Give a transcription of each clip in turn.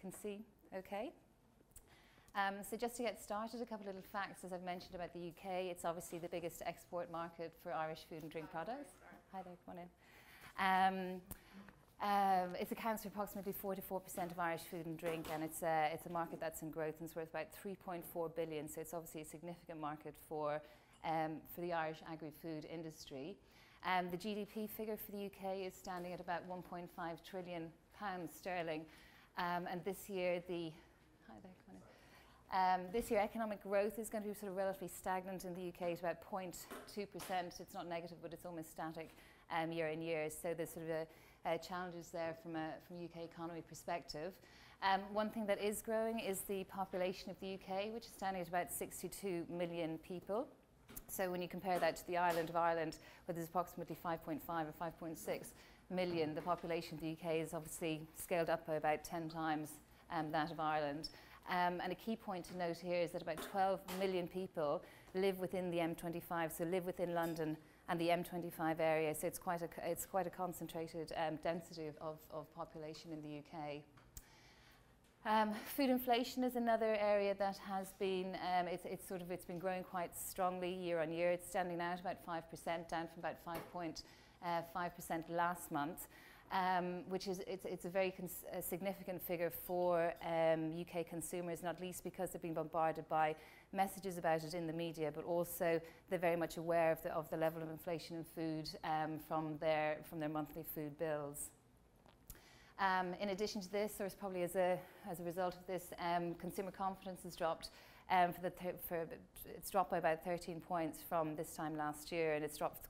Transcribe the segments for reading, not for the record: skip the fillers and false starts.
can see okay. So just to get started, a couple of little facts, as I've mentioned, about the UK. It's obviously the biggest export market for Irish food and drink products. Hi there, come on in. It accounts for approximately 44% of Irish food and drink, and it's a market that's in growth and it's worth about 3.4 billion, so it's obviously a significant market for the Irish agri-food industry. The GDP figure for the UK is standing at about 1.5 trillion pounds sterling, and this year this year economic growth is going to be sort of relatively stagnant in the UK at about 0.2%. It's not negative, but it's almost static year on year. So there's sort of challenges there from a UK economy perspective. One thing that is growing is the population of the UK, which is standing at about 62 million people. So when you compare that to the island of Ireland, where there's approximately 5.5 or 5.6 million, the population of the UK is obviously scaled up by about 10 times that of Ireland. And a key point to note here is that about 12 million people live within the M25, so live within London and the M25 area. So it's quite a concentrated density of population in the UK. Food inflation is another area that has been it's been growing quite strongly year on year. It's standing now at about 5%, down from about 5.5% last month. Which is it's a very significant figure for UK consumers, not least because they've been bombarded by messages about it in the media, but also they're very much aware of the level of inflation in food from their monthly food bills. In addition to this, or probably as a result of this, consumer confidence has dropped. It's dropped by about 13 points from this time last year, and it's dropped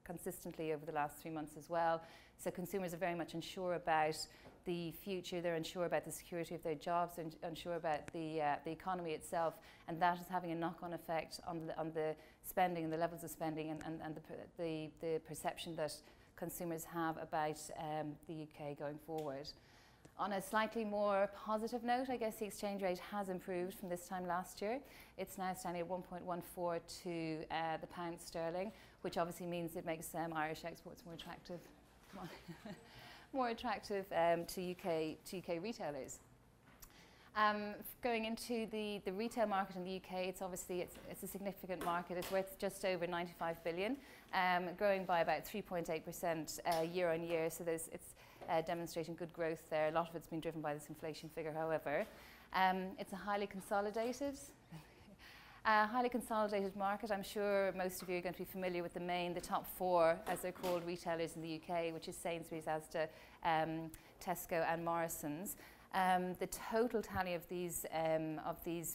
consistently over the last 3 months as well. So consumers are very much unsure about the future. They're unsure about the security of their jobs. They're unsure about the economy itself, and that is having a knock-on effect on the spending and the levels of spending and the perception that consumers have about the UK going forward. On a slightly more positive note, I guess the exchange rate has improved from this time last year. It's now standing at 1.14 to the pound sterling, which obviously means it makes Irish exports more attractive. More attractive to UK retailers. Going into the retail market in the UK, it's a significant market. It's worth just over 95 billion, growing by about 3.8% year on year. So it's demonstrating good growth there. A lot of it's been driven by this inflation figure, however. It's a highly consolidated market. I'm sure most of you are going to be familiar with the top four, as they're called, retailers in the UK, which is Sainsbury's, Asda, Tesco and Morrisons. The total tally of these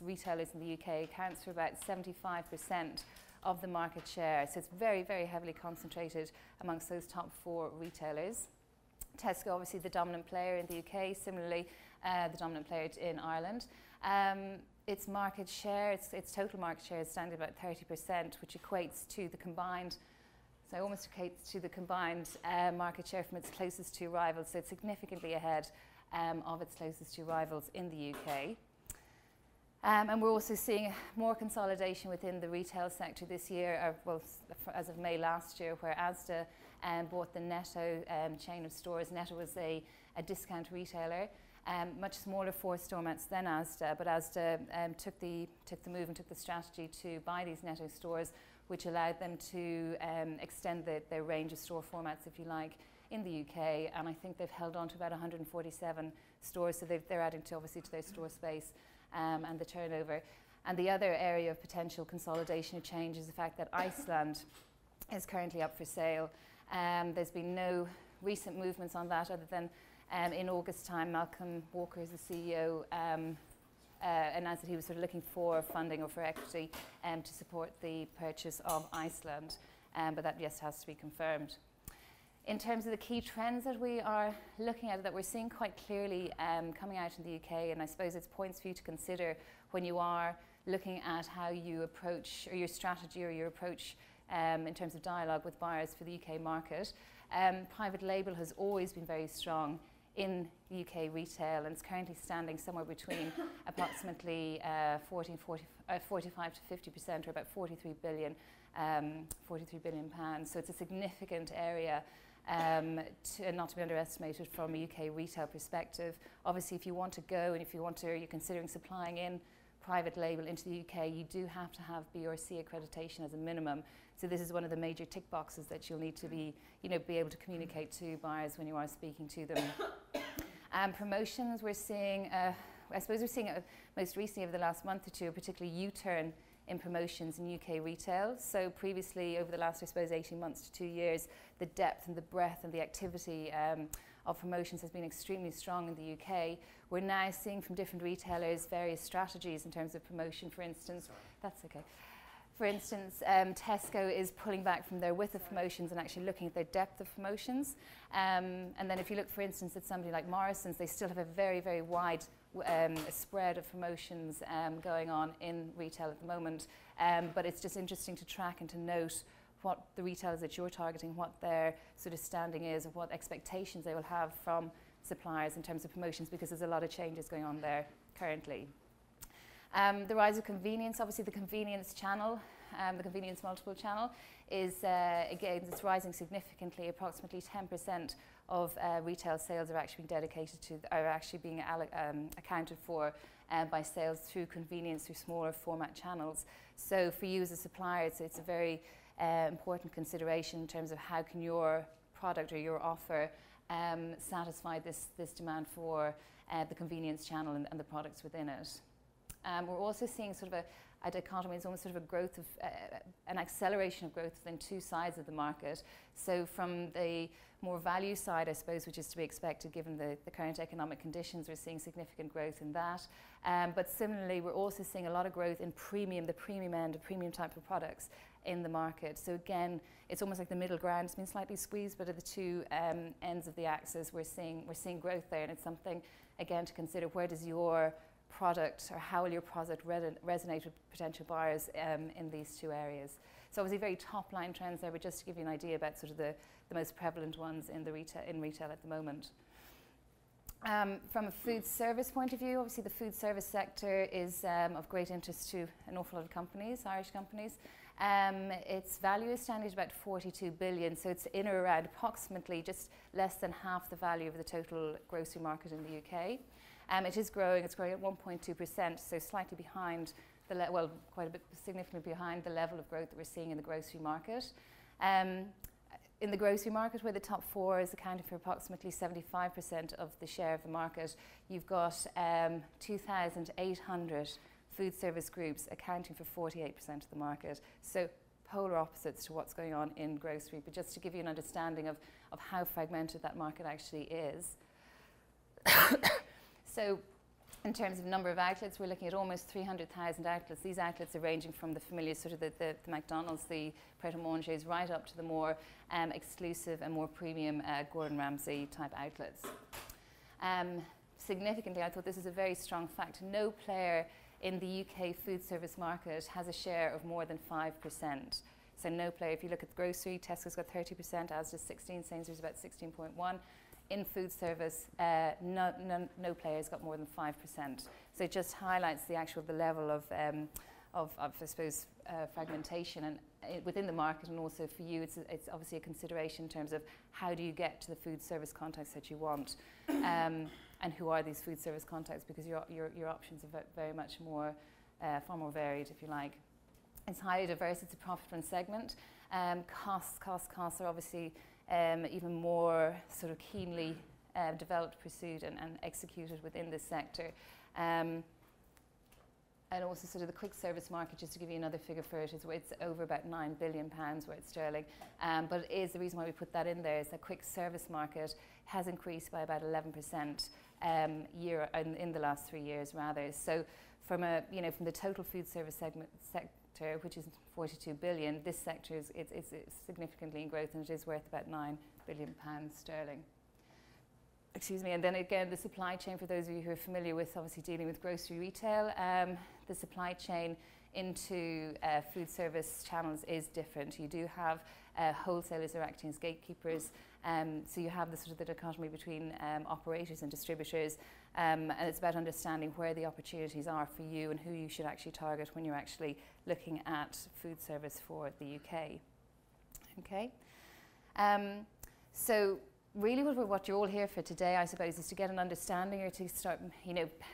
retailers in the UK accounts for about 75% of the market share. So it's very, very heavily concentrated amongst those top four retailers. Tesco, obviously the dominant player in the UK, similarly the dominant player in Ireland. Its market share, its total market share is standing at about 30%, which equates to the combined, market share from its closest two rivals. So it's significantly ahead of its closest two rivals in the UK. And we're also seeing more consolidation within the retail sector this year, as of May last year, where Asda bought the Netto chain of stores. Netto was a discount retailer, much smaller store formats than Asda, but Asda took the move and took the strategy to buy these Netto stores, which allowed them to extend their range of store formats, if you like, in the UK. And I think they've held on to about 147 stores, so they're adding to their store space and the turnover. And the other area of potential consolidation or change is the fact that Iceland is currently up for sale. There's been no recent movements on that, other than in August time, Malcolm Walker, as the CEO, announced that he was sort of looking for funding or for equity to support the purchase of Iceland, but that yes has to be confirmed. In terms of the key trends that we are looking at, that we're seeing quite clearly coming out in the UK, and I suppose it's points for you to consider when you are looking at how you approach, or your strategy or your approach in terms of dialogue with buyers for the UK market. Private label has always been very strong in UK retail, and it's currently standing somewhere between approximately 45 to 50%, or about 43 billion pounds. So it's a significant area not to be underestimated from a UK retail perspective. Obviously, if you want to go and if you're considering supplying in private label into the UK, you do have to have BRC accreditation as a minimum. So this is one of the major tick boxes that you'll need to be able to communicate to buyers when you are speaking to them. Promotions, we're seeing, I suppose we're seeing most recently over the last month or two, a particular U-turn in promotions in UK retail. So previously, over the last, I suppose, 18 months to 2 years, the depth and the breadth and the activity of promotions has been extremely strong in the UK. We're now seeing from different retailers various strategies in terms of promotion. For instance, that's okay. For instance, Tesco is pulling back from their width of promotions and actually looking at their depth of promotions. And then if you look, for instance, at somebody like Morrison's, they still have a very, very wide spread of promotions going on in retail at the moment. But it's just interesting to track and to note what the retailers that you're targeting, what their sort of standing is, of what expectations they will have from suppliers in terms of promotions, because there's a lot of changes going on there currently. The rise of convenience, obviously the convenience channel, the convenience multiple channel is, again, it's rising significantly. Approximately 10% of retail sales are actually being dedicated to, are actually being accounted for by sales through convenience, through smaller format channels. So for you as a supplier, it's a very important consideration in terms of how can your product or your offer satisfy this demand for the convenience channel and the products within it. We're also seeing sort of a dichotomy, it's almost sort of a growth of, an acceleration of growth within two sides of the market. So from the more value side, I suppose, which is to be expected given the current economic conditions, we're seeing significant growth in that. But similarly, we're also seeing a lot of growth in premium, the premium end, the premium type of products in the market. So again, it's almost like the middle ground. It's been slightly squeezed, but at the two ends of the axis, we're seeing growth there. And it's something, again, to consider. Where does your product, or how will your product resonate with potential buyers in these two areas? So obviously very top line trends there, but just to give you an idea about sort of the most prevalent ones in retail at the moment. From a food service point of view, obviously the food service sector is of great interest to an awful lot of companies, Irish companies. Its value is standing at about 42 billion, so it's in or around approximately just less than half the value of the total grocery market in the UK. It is growing, it's growing at 1.2%, so slightly behind the, well, quite a bit significantly behind the level of growth that we're seeing in the grocery market. In the grocery market, where the top four is accounting for approximately 75% of the share of the market, you've got 2,800 food service groups accounting for 48% of the market. So polar opposites to what's going on in grocery, but just to give you an understanding of how fragmented that market actually is. So in terms of number of outlets, we're looking at almost 300,000 outlets. These outlets are ranging from the familiar sort of the McDonald's, the Pret a Manger's, right up to the more exclusive and more premium Gordon Ramsay type outlets. Significantly, I thought this is a very strong fact. No player in the UK food service market has a share of more than 5%. So no player, if you look at grocery, Tesco's got 30%, Asda's 16%, Sainsbury's about 16.1%. In food service, no player's got more than 5%. So it just highlights the level of I suppose, fragmentation and within the market, and also for you, it's obviously a consideration in terms of how do you get to the food service contacts that you want, and who are these food service contacts, because your options are very much more, far more varied, if you like. It's highly diverse. It's a profitable segment. Costs are obviously even more sort of keenly developed, pursued and executed within this sector. And also sort of the quick service market, just to give you another figure for it, is where it's over about £9 billion worth sterling. But it is, the reason why we put that in there is that quick service market has increased by about 11% in the last 3 years rather. So from from the total food service sector, which is 42 billion, this sector is significantly in growth, and it is worth about £9 billion sterling. Excuse me. And then again, the supply chain, for those of you who are familiar with obviously dealing with grocery retail, the supply chain into food service channels is different. You do have wholesalers who are acting as gatekeepers, so you have the sort of the dichotomy between operators and distributors, and it's about understanding where the opportunities are for you and who you should actually target when you're actually looking at food service for the UK. Okay. So really what you're all here for today, I suppose, is to get an understanding or to start,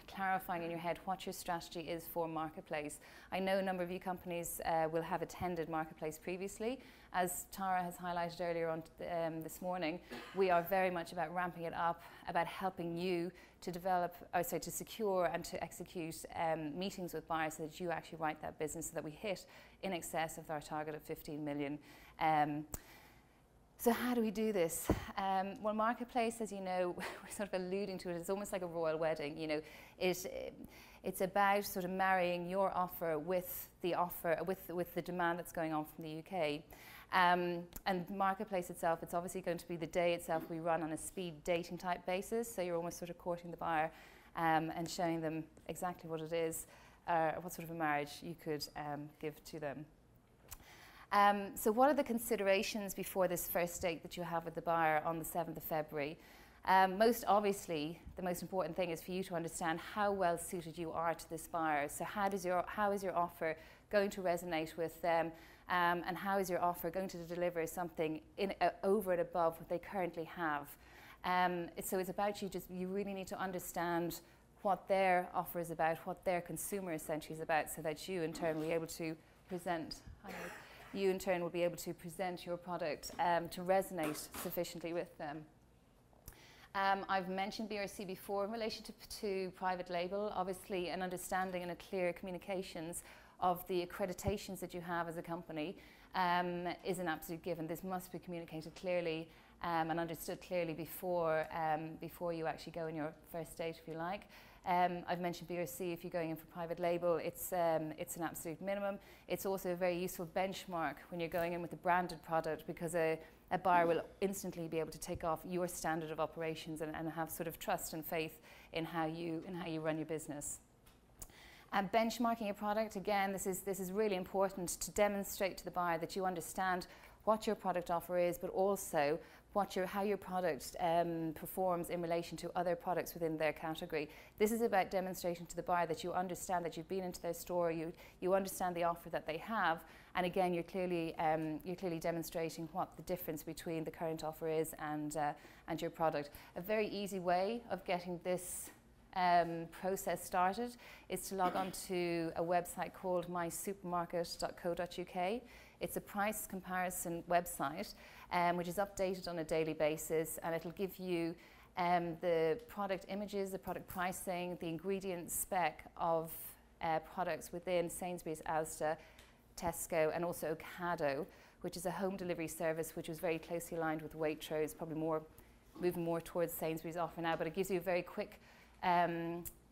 clarifying in your head what your strategy is for Marketplace. I know a number of you companies will have attended Marketplace previously. As Tara has highlighted earlier on this morning, we are very much about ramping it up, about helping you to develop, to secure and to execute meetings with buyers so that you actually write that business, so that we hit in excess of our target of 15 million. So how do we do this? Well, Marketplace, as you know, we're sort of alluding to it, it's almost like a royal wedding. It's about sort of marrying your offer with the demand that's going on from the UK. And Marketplace itself, it's obviously going to be the day itself we run on a speed dating type basis. So you're almost sort of courting the buyer and showing them exactly what it is, what sort of a marriage you could give to them. So what are the considerations before this first date that you have with the buyer on the 7th of February? Most obviously, the most important thing is for you to understand how well suited you are to this buyer. So how is your offer going to resonate with them, and how is your offer going to deliver something over and above what they currently have? So it's about you really need to understand what their offer is about, what their consumer essentially is about, so that you in turn will be able to present your product to resonate sufficiently with them. I've mentioned BRC before in relation to private label. Obviously, an understanding and a clear communications of the accreditations that you have as a company is an absolute given. This must be communicated clearly and understood clearly before you actually go on your first date, if you like. I've mentioned BRC. If you're going in for private label, it's an absolute minimum. It's also a very useful benchmark when you're going in with a branded product, because a buyer will instantly be able to take off your standard of operations and have sort of trust and faith in how you run your business. And benchmarking your product, again, this is really important to demonstrate to the buyer that you understand what your product offer is, but also how your product performs in relation to other products within their category. This is about demonstrating to the buyer that you understand, that you've been into their store, you understand the offer that they have, and again, you're clearly demonstrating what the difference between the current offer is and your product. A very easy way of getting this process started is to log on to a website called mysupermarket.co.uk. It's a price comparison website which is updated on a daily basis, and it'll give you the product images, the product pricing, the ingredient spec of products within Sainsbury's, Asda, Tesco, and also Ocado, which is a home delivery service which was very closely aligned with Waitrose, probably moving more towards Sainsbury's offer now, but it gives you a very quick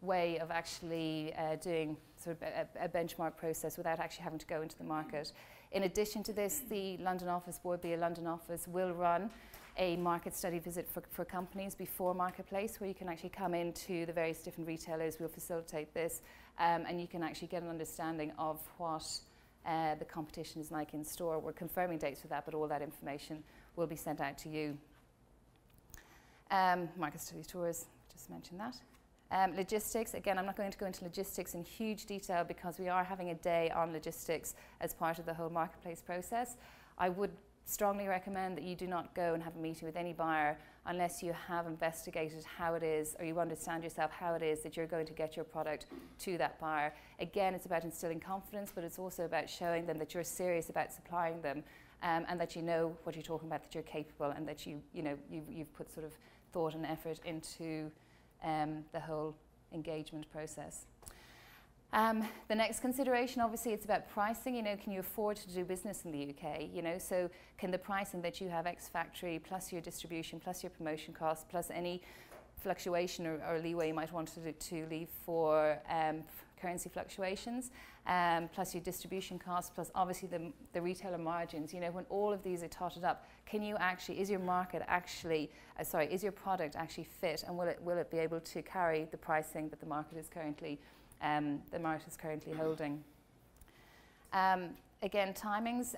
way of actually doing sort of a benchmark process without actually having to go into the market. In addition to this, the London office, Board B London office, will run a market study visit for companies before Marketplace, where you can actually come into the various different retailers. We'll facilitate this, and you can actually get an understanding of what the competition is like in store. We're confirming dates for that, but all that information will be sent out to you. Market study tours, just mentioned that. Logistics, again, I'm not going to go into logistics in huge detail because we are having a day on logistics as part of the whole Marketplace process. I would strongly recommend that you do not go and have a meeting with any buyer unless you have investigated how it is, or you understand yourself how it is that you're going to get your product to that buyer. Again, it's about instilling confidence, but it's also about showing them that you're serious about supplying them, and that you know what you're talking about, that you're capable, and that you've put sort of thought and effort into the whole engagement process. The next consideration, obviously, it's about pricing. Can you afford to do business in the UK? So can the pricing that you have ex-factory, plus your distribution, plus your promotion costs, plus any fluctuation or leeway you might want to leave for currency fluctions, plus your distribution costs, plus obviously the retailer margins. When all of these are totted up, is your product actually fit, and will it be able to carry the pricing that the market is currently holding? Again, timings.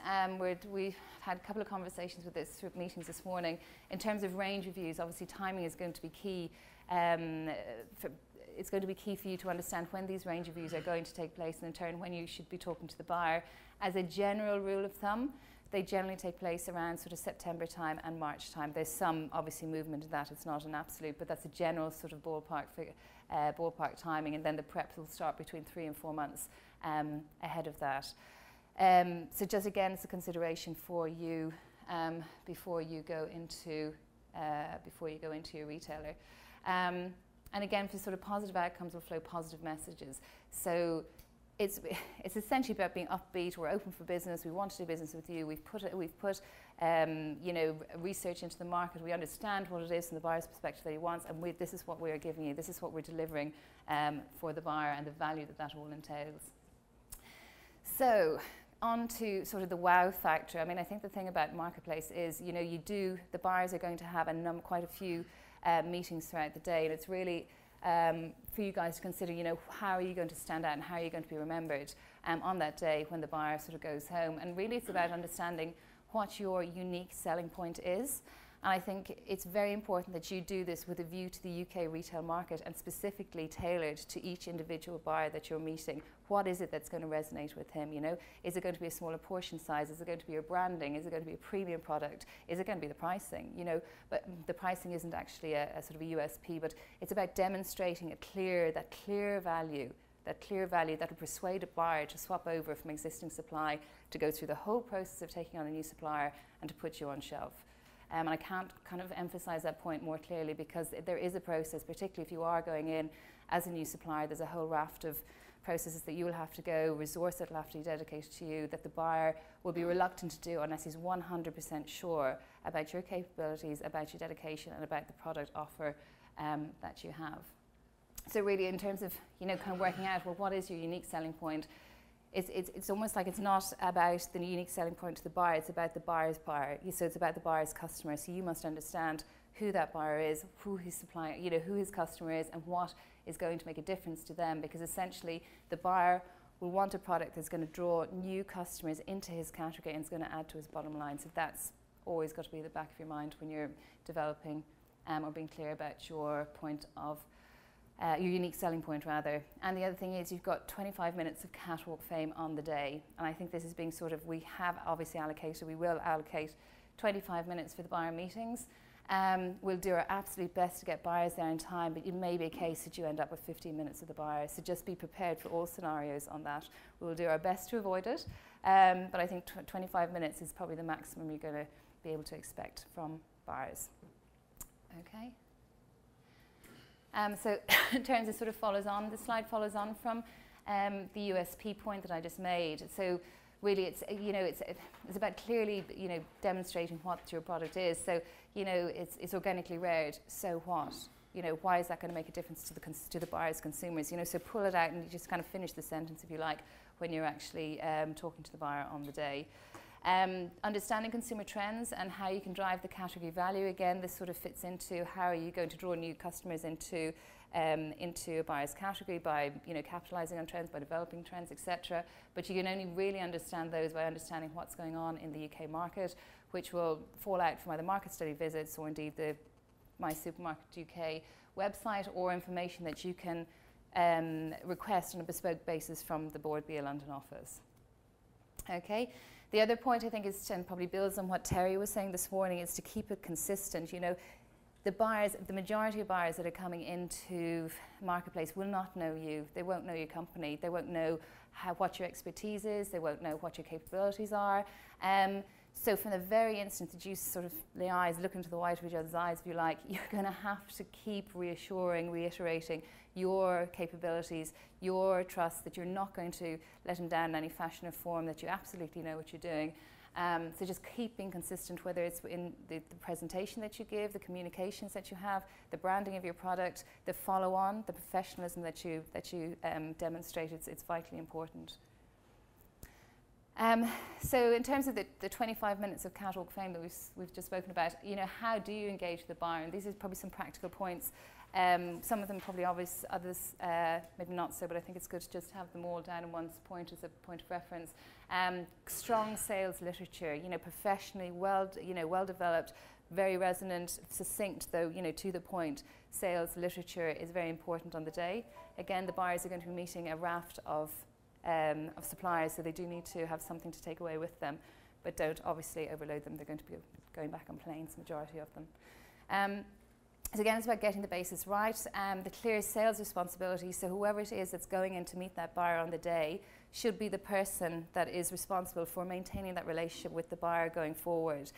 We've had a couple of conversations with meetings this morning. In terms of range reviews, obviously timing is going to be key. It's going to be key for you to understand when these range reviews are going to take place, and in turn when you should be talking to the buyer. As a general rule of thumb, they generally take place around sort of September time and March time. There's some obviously movement in that, it's not an absolute, but that's a general sort of ballpark timing, and then the prep will start between 3 and 4 months ahead of that. So just again, it's a consideration for you before you go into your retailer. And again, for sort of positive outcomes will flow positive messages. So it's essentially about being upbeat. We're open for business. We want to do business with you. We've put you know, research into the market. We understand what it is from the buyer's perspective that he wants, and this is what we are giving you. This is what we're delivering for the buyer, and the value that that all entails. So on to sort of the wow factor. I mean, I think the thing about Marketplace is, you know, the buyers are going to have quite a few meetings throughout the day, and it's really for you guys to consider, you know, how are you going to stand out and how are you going to be remembered on that day when the buyer sort of goes home. And really it's about understanding what your unique selling point is. And I think it's very important that you do this with a view to the UK retail market, and specifically tailored to each individual buyer that you're meeting. What is it that's going to resonate with him, you know? Is it going to be a smaller portion size? Is it going to be your branding? Is it going to be a premium product? Is it going to be the pricing, you know? But the pricing isn't actually a sort of a USP, but it's about demonstrating that clear value that will persuade a buyer to swap over from existing supply, to go through the whole process of taking on a new supplier and to put you on shelf. And I can't kind of emphasize that point more clearly, because there is a process, particularly if you are going in as a new supplier. There's a whole raft of processes that you will have to go, resource that will have to be dedicated to you, that the buyer will be reluctant to do unless he's 100% sure about your capabilities, about your dedication, and about the product offer that you have. So really, in terms of, you know, kind of working out, well, what is your unique selling point? It's almost like it's not about the unique selling point to the buyer, it's about the buyer's buyer. So it's about the buyer's customer. So you must understand who that buyer is, who his supplier, you know, who his customer is, and what is going to make a difference to them, because essentially the buyer will want a product that's going to draw new customers into his category and it's going to add to his bottom line. So that's always got to be at the back of your mind when you're developing or being clear about your point of your unique selling point, rather. And the other thing is, you've got 25 minutes of catwalk fame on the day. And I think this is being sort of, we will allocate 25 minutes for the buyer meetings. We'll do our absolute best to get buyers there in time, but it may be a case that you end up with 15 minutes of the buyer. So just be prepared for all scenarios on that. We'll do our best to avoid it. But I think 25 minutes is probably the maximum you're going to be able to expect from buyers. Okay. So in terms of sort of follows on, the slide follows on from the USP point that I just made. So really it's, you know, it's about clearly, you know, demonstrating what your product is. So, you know, it's organically reared, so what? You know, why is that going to make a difference to the buyers, consumers? You know, so pull it out and you just kind of finish the sentence, if you like, when you're actually talking to the buyer on the day. Understanding consumer trends and how you can drive the category value. Again, this sort of fits into how are you going to draw new customers into a buyer's category by, you know, capitalizing on trends, by developing trends, etc. But you can only really understand those by understanding what's going on in the UK market, which will fall out from either market study visits or indeed the My Supermarket UK website, or information that you can request on a bespoke basis from the Bord Bia London office. Okay. The other point I think is, and probably builds on what Terry was saying this morning, is to keep it consistent. You know, the majority of buyers that are coming into Marketplace will not know you. They won't know your company. They won't know what your expertise is. They won't know what your capabilities are. So from the very instant that you sort of look into the white of each other's eyes, if you like, you're going to have to keep reiterating your capabilities, your trust, that you're not going to let them down in any fashion or form, that you absolutely know what you're doing. So just keep being consistent, whether it's in the presentation that you give, the communications that you have, the branding of your product, the follow-on, the professionalism that you demonstrate. It's vitally important. So in terms of the 25 minutes of catwalk fame that we've just spoken about, you know, how do you engage the buyer? And these are probably some practical points. Some of them probably obvious, others maybe not so, but I think it's good to just have them all down in one point as a point of reference. Strong sales literature, you know, professionally, well developed, very resonant, succinct, though, you know, to the point. Sales literature is very important on the day. Again, the buyers are going to be meeting a raft of suppliers, so they do need to have something to take away with them but don't obviously overload them. They're going to be going back on planes, majority of them. So again, it's about getting the basis right. The clear sales responsibility, so whoever it is that's going in to meet that buyer on the day should be the person that is responsible for maintaining that relationship with the buyer going forward.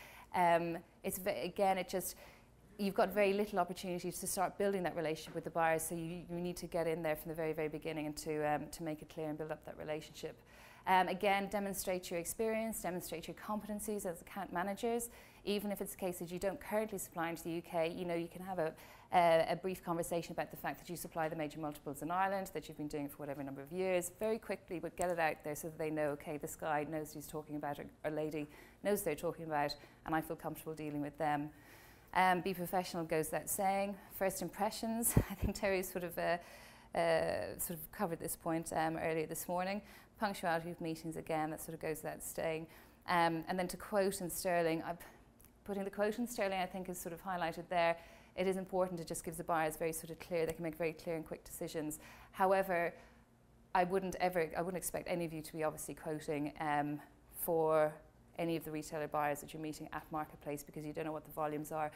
You've got very little opportunity to start building that relationship with the buyer, so you need to get in there from the very, very beginning and to make it clear and build up that relationship. Again, demonstrate your experience, demonstrate your competencies as account managers. Even if it's the case that you don't currently supply into the UK, you can have a brief conversation about the fact that you supply the major multiples in Ireland, that you've been doing it for whatever number of years, very quickly, but get it out there so that they know, okay, this guy knows what he's talking about, or lady knows what they're talking about, and I feel comfortable dealing with them. Be professional goes without saying. First impressions, I think Terry sort of covered this point earlier this morning. Punctuality of meetings, again, that sort of goes without saying. And then to quote in sterling, putting the quote in sterling, I think, is sort of highlighted there. It is important to just give the buyers very sort of clear, they can make very clear and quick decisions. However, I wouldn't expect any of you to be obviously quoting for any of the retailer buyers that you're meeting at Marketplace, because you don't know what the volumes are.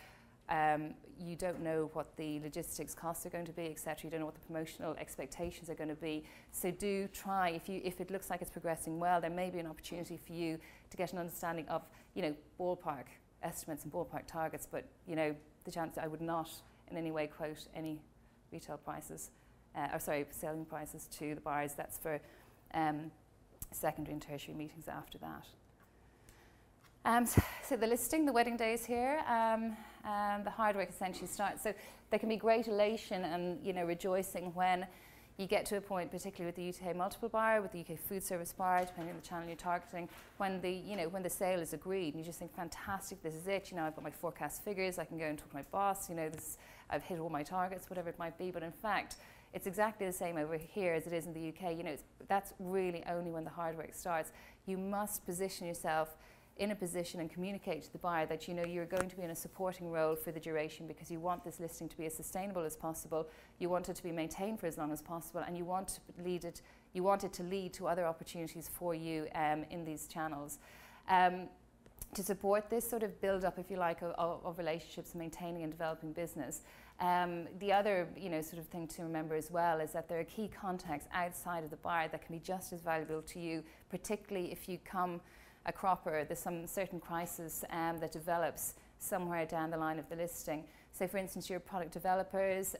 You don't know what the logistics costs are going to be, etc. You don't know what the promotional expectations are going to be. So do try, if it looks like it's progressing well, there may be an opportunity for you to get an understanding of, ballpark estimates and ballpark targets. But the chance I would not in any way quote any retail prices, selling prices to the buyers. That's for secondary and tertiary meetings after that. So the listing, the wedding day is here. The hard work essentially starts. So there can be great elation and rejoicing when you get to a point, particularly with the UK multiple buyer, with the UK food service buyer, depending on the channel you're targeting, when the sale is agreed, and you just think, fantastic, this is it. I've got my forecast figures. I can go and talk to my boss. I've hit all my targets, whatever it might be. But in fact, it's exactly the same over here as it is in the UK. That's really only when the hard work starts. You must position yourself in a position and communicate to the buyer that you're going to be in a supporting role for the duration, because you want this listing to be as sustainable as possible, you want it to be maintained for as long as possible, and you want it to lead to other opportunities for you in these channels. To support this sort of build up, if you like, of relationships, maintaining and developing business, the other sort of thing to remember as well is that there are key contacts outside of the buyer that can be just as valuable to you, particularly if you come a cropper, there's some certain crisis that develops somewhere down the line of the listing. So for instance, your product developers,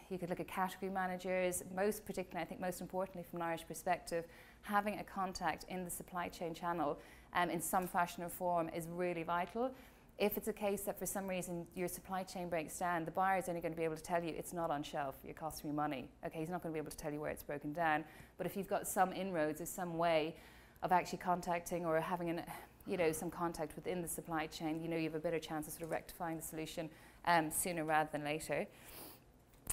you could look at category managers, most particularly, I think most importantly from an Irish perspective, having a contact in the supply chain channel in some fashion or form is really vital. If it's a case that for some reason your supply chain breaks down, the buyer is only going to be able to tell you it's not on shelf, you're costing me money. Okay, he's not going to be able to tell you where it's broken down. But if you've got some inroads or some way of actually contacting or having some contact within the supply chain, you have a better chance of sort of rectifying the solution sooner rather than later.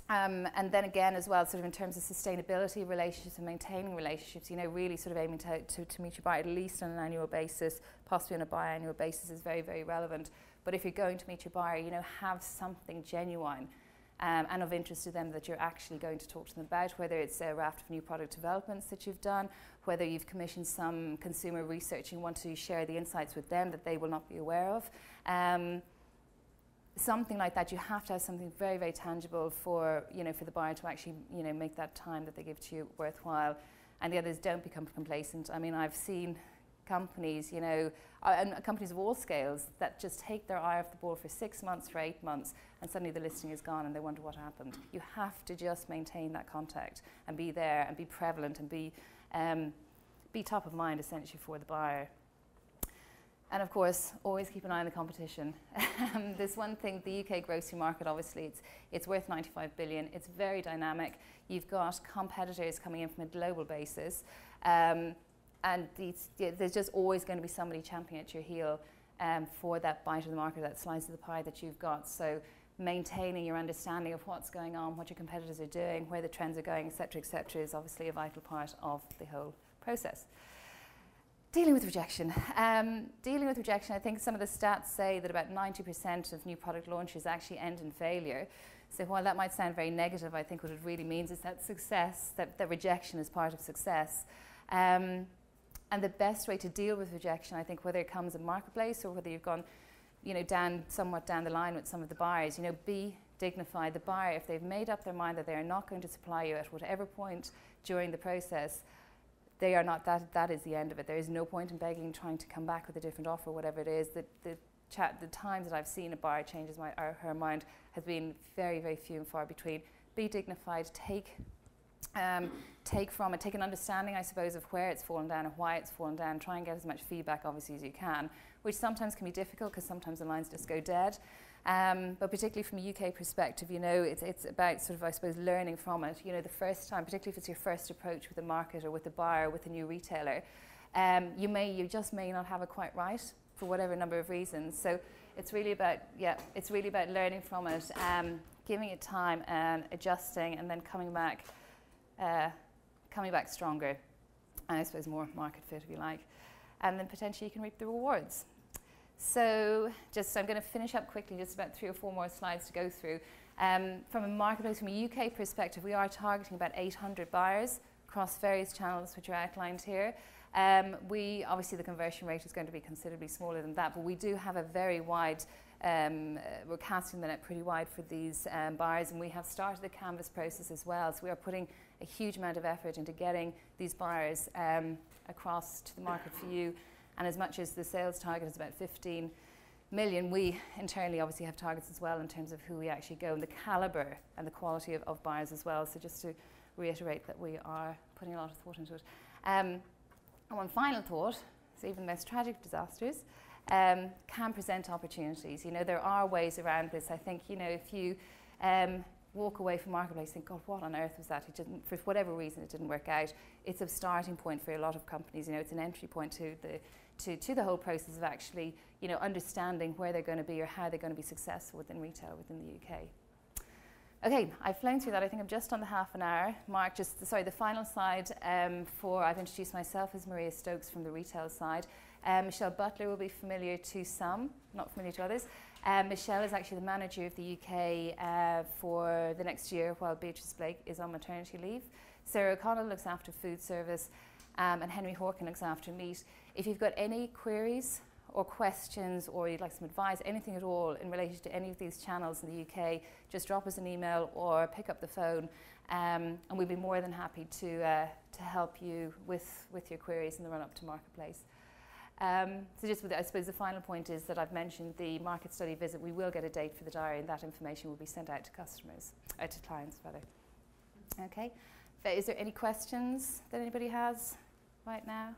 And then again as well, sort of in terms of sustainability relationships and maintaining relationships, really sort of aiming to meet your buyer at least on an annual basis, possibly on a biannual basis is very, very relevant. But if you're going to meet your buyer, have something genuine and of interest to them that you're actually going to talk to them about, whether it's a raft of new product developments that you've done, whether you've commissioned some consumer research and want to share the insights with them that they will not be aware of. Something like that, you have to have something very, very tangible for the buyer to actually make that time that they give to you worthwhile. And the others, don't become complacent. I mean, I've seen companies, and companies of all scales that just take their eye off the ball for 6 months, for 8 months, and suddenly the listing is gone and they wonder what happened. You have to just maintain that contact and be there and be prevalent and be top of mind essentially for the buyer. And of course, always keep an eye on the competition. There's one thing, the UK grocery market, obviously, it's worth 95 billion. It's very dynamic. You've got competitors coming in from a global basis. And there's just always going to be somebody champing at your heel for that bite of the market, that slice of the pie that you've got. So maintaining your understanding of what's going on, what your competitors are doing, where the trends are going, et cetera, is obviously a vital part of the whole process. Dealing with rejection. Dealing with rejection, I think some of the stats say that about 90% of new product launches actually end in failure. So while that might sound very negative, I think what it really means is that success, that rejection is part of success. And the best way to deal with rejection, I think, whether it comes in marketplace or whether you've gone, somewhat down the line with some of the buyers, be dignified. The buyer, if they've made up their mind that they are not going to supply you at whatever point during the process, they are not, that is the end of it. There is no point in begging, trying to come back with a different offer, whatever it is. The times that I've seen a buyer change her mind has been very, very few and far between. Be dignified, take from it, take an understanding, I suppose, of where it's fallen down and why it's fallen down. Try and get as much feedback, obviously, as you can, which sometimes can be difficult because sometimes the lines just go dead. But particularly from a UK perspective, it's about sort of, I suppose, learning from it. The first time, particularly if it's your first approach with a market or with a buyer, with a new retailer, you just may not have it quite right for whatever number of reasons. So it's really about learning from it, giving it time and adjusting, and then coming back stronger, and I suppose more market fit, if you like, and then potentially you can reap the rewards. So I'm going to finish up quickly, just about 3 or 4 more slides to go through. From a marketplace, from a UK perspective, we are targeting about 800 buyers across various channels, which are outlined here. Obviously the conversion rate is going to be considerably smaller than that, but we do have a very wide, we're casting the net pretty wide for these buyers, and we have started the canvas process as well. So we are putting a huge amount of effort into getting these buyers across to the market for you. And as much as the sales target is about 15 million, we internally obviously have targets as well in terms of who we actually go and the calibre and the quality of buyers as well. So just to reiterate that we are putting a lot of thought into it. And one final thought, so even the most tragic disasters can present opportunities. There are ways around this. I think, if you walk away from marketplace and think, God, what on earth was that? It didn't, for whatever reason, it didn't work out. It's a starting point for a lot of companies. It's an entry point to the whole process of actually, understanding where they're going to be or how they're going to be successful within retail within the UK. Okay, I've flown through that. I think I'm just on the half an hour mark. The final slide I've introduced myself as Maria Stokes from the retail side. Michelle Butler will be familiar to some, not familiar to others. Michelle is actually the manager of the UK for the next year while Beatrice Blake is on maternity leave. Sarah O'Connell looks after food service and Henry Horkin looks after meat. If you've got any queries or questions or you'd like some advice, anything at all in relation to any of these channels in the UK, just drop us an email or pick up the phone and we'd be more than happy to help you with your queries in the run-up to marketplace. I suppose the final point is that I've mentioned the market study visit. We will get a date for the diary and that information will be sent out to clients rather. Okay, is there any questions that anybody has right now?